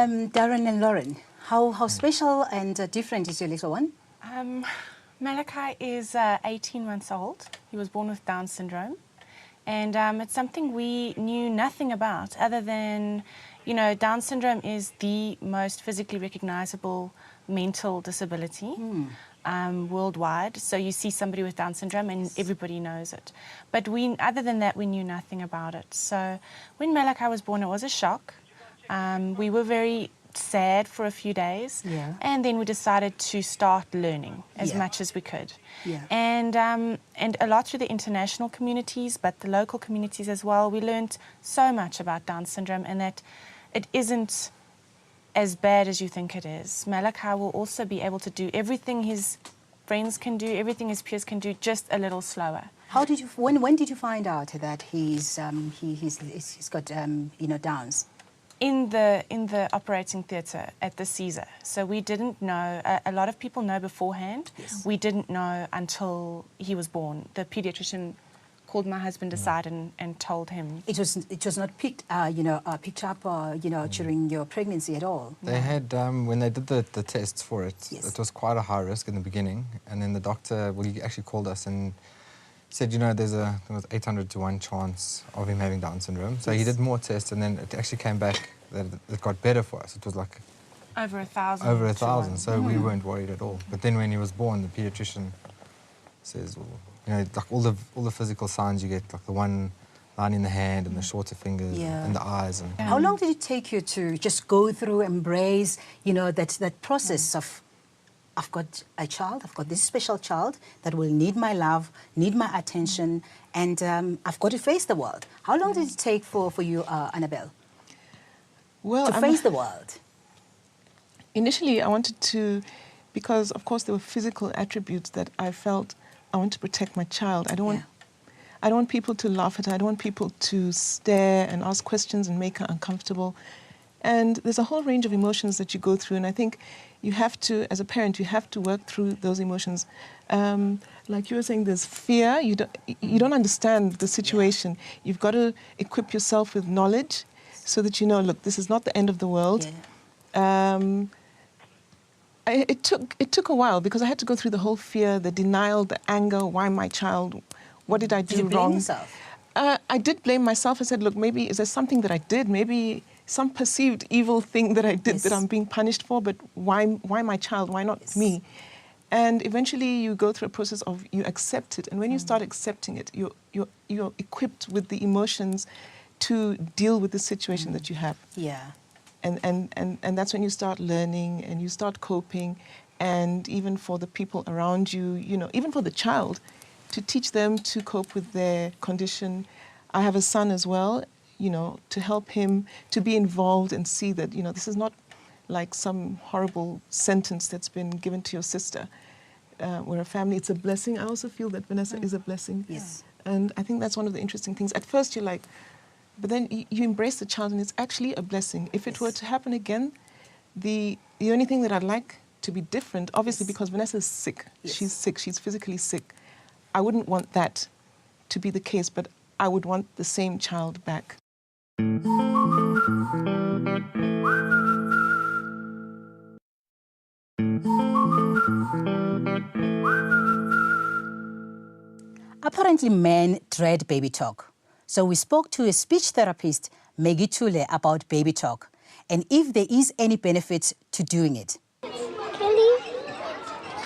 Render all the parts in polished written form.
Darren and Lauren, how special and different is your little one? Malachi is 18 months old. He was born with Down syndrome. And it's something we knew nothing about other than, you know, Down syndrome is the most physically recognizable mental disability worldwide. So you see somebody with Down syndrome and everybody knows it. But other than that, we knew nothing about it. So when Malachi was born, it was a shock. We were very sad for a few days, and then we decided to start learning as much as we could. And a lot through the international communities, but the local communities as well. We learned so much about Down syndrome, and that it isn't as bad as you think it is. Malachi will also be able to do everything his friends can do, everything his peers can do, just a little slower. How did you? When did you find out that he's got you know, Downs? In the operating theatre at the Caesar. So we didn't know. A lot of people know beforehand. We didn't know until he was born. The paediatrician called my husband aside and told him. It was not picked up during your pregnancy at all. They had when they did the tests for it. It was quite a high risk in the beginning, and then the doctor, well, he actually called us and said, you know, there was 800 to 1 chance of him having Down syndrome. So he did more tests, and then it actually came back that it got better for us. It was like over 1,000. Over 1,000. So we weren't worried at all. But then when he was born, the paediatrician says, well, you know, like all the physical signs you get, like the one line in the hand and the shorter fingers and the eyes. And how long did it take you to just go through, embrace, you know, that process of, I've got a child, I've got this special child that will need my love, need my attention, and I've got to face the world. How long did it take for you, Annabelle, to face the world? Initially, I wanted to, because of course there were physical attributes that I felt I want to protect my child. I don't want people to laugh at her. I don't want people to stare and ask questions and make her uncomfortable. And there's a whole range of emotions that you go through, and I think you have to, as a parent, you have to work through those emotions. Like you were saying, there's fear. You don't understand the situation. You've got to equip yourself with knowledge so that you know, look, this is not the end of the world. It took a while because I had to go through the whole fear, the denial, the anger. Why my child? What did I do wrong? Did you blame yourself? I did blame myself. I said, look, maybe is there something that I did? Maybe some perceived evil thing that I did that I'm being punished for, but why my child? Why not me? And eventually you go through a process of you accept it. And when you start accepting it, you're equipped with the emotions to deal with the situation that you have. And that's when you start learning and you start coping, and even for the people around you, you know, even for the child, to teach them to cope with their condition. I have a son as well, you know, to help him to be involved and see that, you know, this is not like some horrible sentence that's been given to your sister. We're a family, it's a blessing. I also feel that Vanessa is a blessing. And I think that's one of the interesting things. At first you're like, but then you embrace the child and it's actually a blessing. If it were to happen again, the only thing that I'd like to be different, obviously because Vanessa's sick, she's sick, she's physically sick. I wouldn't want that to be the case, but I would want the same child back. Apparently, men dread baby talk. So we spoke to a speech therapist, Maggie Tule, about baby talk and if there is any benefit to doing it. Really?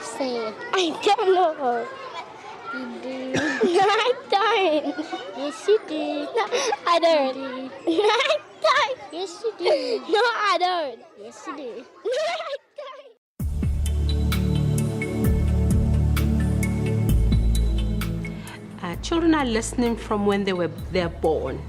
Say it. I don't know. You do. No, I don't. Yes, you do. No, I don't. No, I don't. Yes, you do. No, I don't. Yes, you do. No, I don't. Children are listening from when they're born.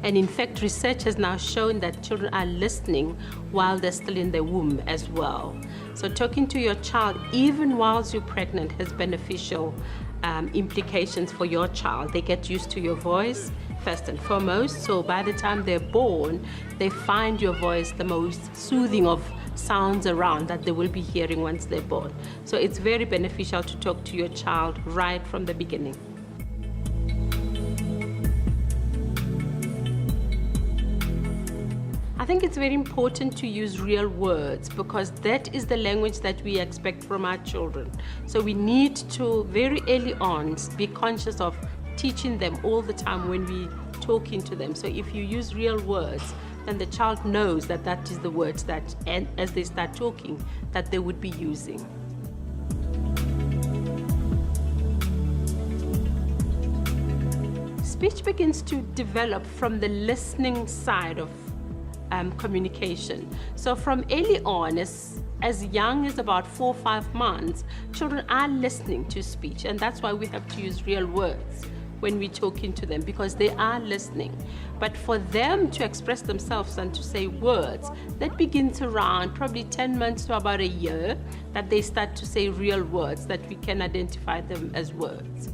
And in fact, research has now shown that children are listening while they're still in the womb as well. So talking to your child, even whilst you're pregnant, has beneficial implications for your child. They get used to your voice, first and foremost. So by the time they're born, they find your voice the most soothing of sounds around that they will be hearing once they're born. So it's very beneficial to talk to your child right from the beginning. I think it's very important to use real words because that is the language that we expect from our children. So we need to very early on be conscious of teaching them all the time when we talking to them. So if you use real words, then the child knows that that is the words that, and as they start talking, that they would be using. Speech begins to develop from the listening side of communication. So from early on, as young as about 4 or 5 months, children are listening to speech, and that's why we have to use real words when we're talking to them, because they are listening. But for them to express themselves and to say words, that begins around probably 10 months to about a year, that they start to say real words, that we can identify them as words.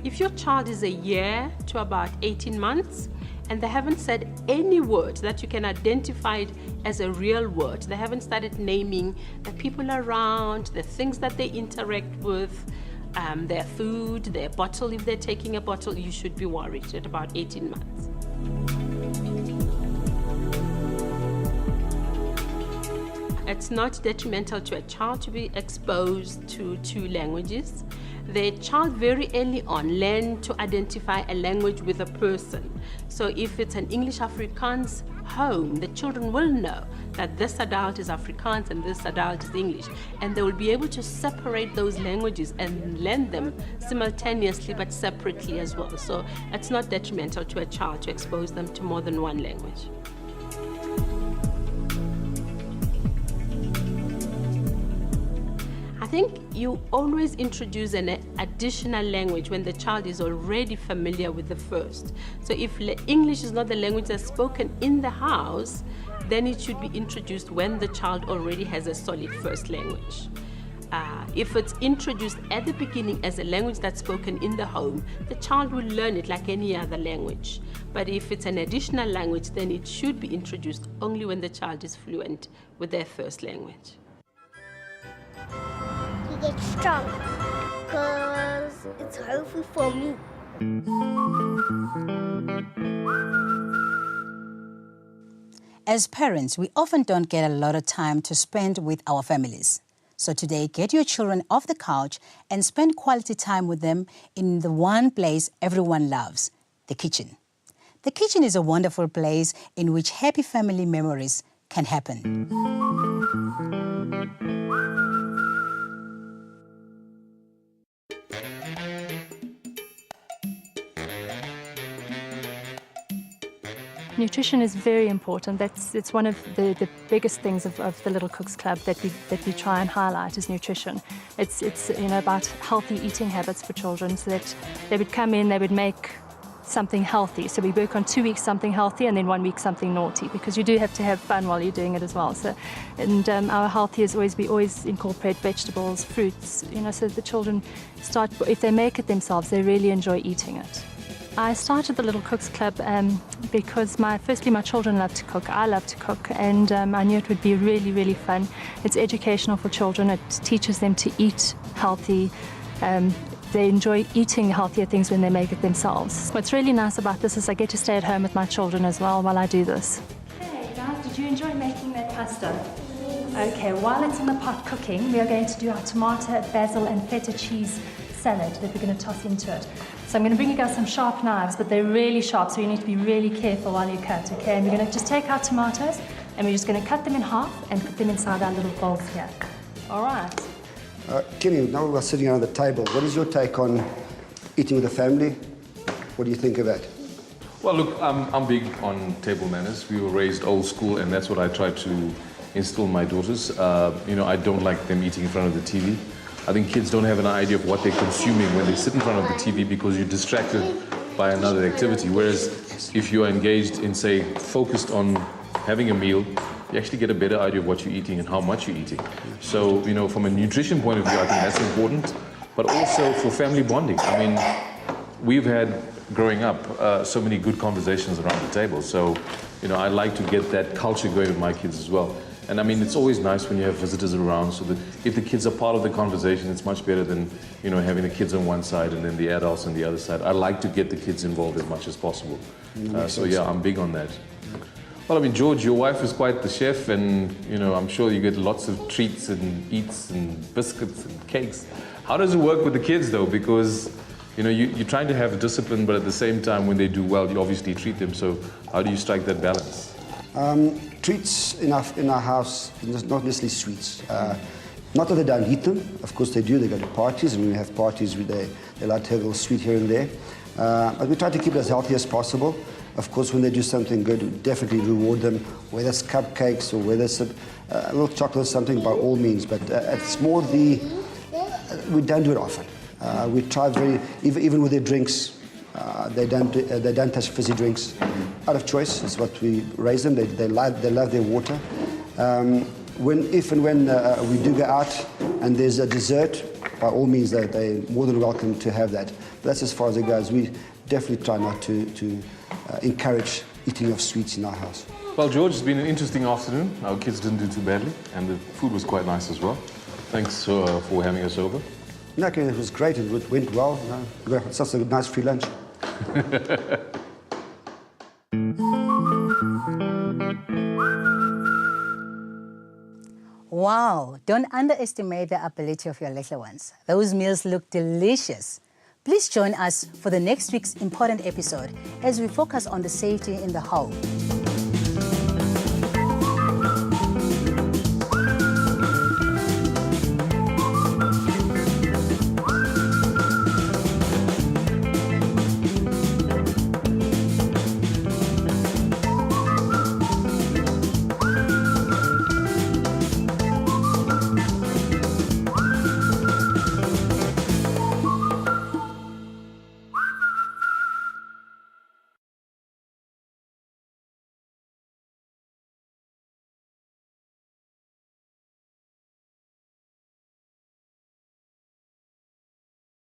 If your child is a year to about 18 months, and they haven't said any word that you can identify it as a real word, they haven't started naming the people around, the things that they interact with, their food, their bottle, if they're taking a bottle, you should be worried at about 18 months. It's not detrimental to a child to be exposed to 2 languages. The child very early on learn to identify a language with a person. So if it's an English Afrikaans home, the children will know that this adult is Afrikaans and this adult is English. And they will be able to separate those languages and learn them simultaneously but separately as well. So it's not detrimental to a child to expose them to more than 1 language. I think you always introduce an additional language when the child is already familiar with the first. So if English is not the language that's spoken in the house, then it should be introduced when the child already has a solid first language. If it's introduced at the beginning as a language that's spoken in the home, the child will learn it like any other language. But if it's an additional language, then it should be introduced only when the child is fluent with their first language. Get strong because it's healthy for me. As parents, we often don't get a lot of time to spend with our families. So today, get your children off the couch and spend quality time with them in the one place everyone loves, the kitchen. The kitchen is a wonderful place in which happy family memories can happen. Nutrition is very important. It's one of the biggest things of the Little Cooks Club that we try and highlight is nutrition. It's about healthy eating habits for children, so that they would come in, they would make something healthy. So we work on 2 weeks something healthy and then 1 week something naughty, because you do have to have fun while you're doing it as well. So, and our healthy is we always incorporate vegetables, fruits, so the children start, if they make it themselves, they really enjoy eating it. I started the Little Cooks Club because firstly my children love to cook, I love to cook, and I knew it would be really, really fun. It's educational for children, it teaches them to eat healthy. They enjoy eating healthier things when they make it themselves. What's really nice about this is I get to stay at home with my children as well while I do this. Hey guys, did you enjoy making that pasta? Okay, while it's in the pot cooking, we are going to do our tomato, basil and feta cheese salad that we're going to toss into it. So I'm going to bring you guys some sharp knives, but they're really sharp, so you need to be really careful while you cut, okay? And we're going to just take our tomatoes, and we're just going to cut them in half and put them inside our little bowls here. All right. Kenny, now we're sitting around the table. What is your take on eating with the family? What do you think of that? Well, look, I'm big on table manners. We were raised old school, and that's what I try to instill in my daughters. I don't like them eating in front of the TV. I think kids don't have an idea of what they're consuming when they sit in front of the TV because you're distracted by another activity. Whereas if you are engaged in, say, focused on having a meal, you actually get a better idea of what you're eating and how much you're eating. So, from a nutrition point of view, I think that's important, but also for family bonding. I mean, we've had, growing up, so many good conversations around the table. So, I like to get that culture going with my kids as well. And I mean, it's always nice when you have visitors around, so that if the kids are part of the conversation, it's much better than, you know, having the kids on one side and then the adults on the other side. I like to get the kids involved as much as possible. So yeah, I'm big on that. Well, I mean, George, your wife is quite the chef, and, you know, I'm sure you get lots of treats and eats and biscuits and cakes. How does it work with the kids, though? Because, you know, you're trying to have discipline, but at the same time, when they do well, you obviously treat them. So how do you strike that balance? Treats in our house, not necessarily sweets. Not that they don't eat them. Of course they do. They go to parties, and when we have parties, they like to have a little sweet here and there. But we try to keep it as healthy as possible. Of course, when they do something good, we definitely reward them, whether it's cupcakes or whether it's a little chocolate or something, by all means. But it's more we don't do it often. We try even with their drinks, they don't touch fizzy drinks. Out of choice is what we raise them. They love their water. If and when we do go out and there's a dessert, by all means they're more than welcome to have that. But that's as far as it goes. We definitely try not to encourage eating of sweets in our house. Well, George, it's been an interesting afternoon. Our kids didn't do too badly, and the food was quite nice as well. Thanks for having us over. No, okay, it was great. It went well. We got such a nice free lunch. Wow, don't underestimate the ability of your little ones. Those meals look delicious. Please join us for the next week's important episode as we focus on the safety in the home.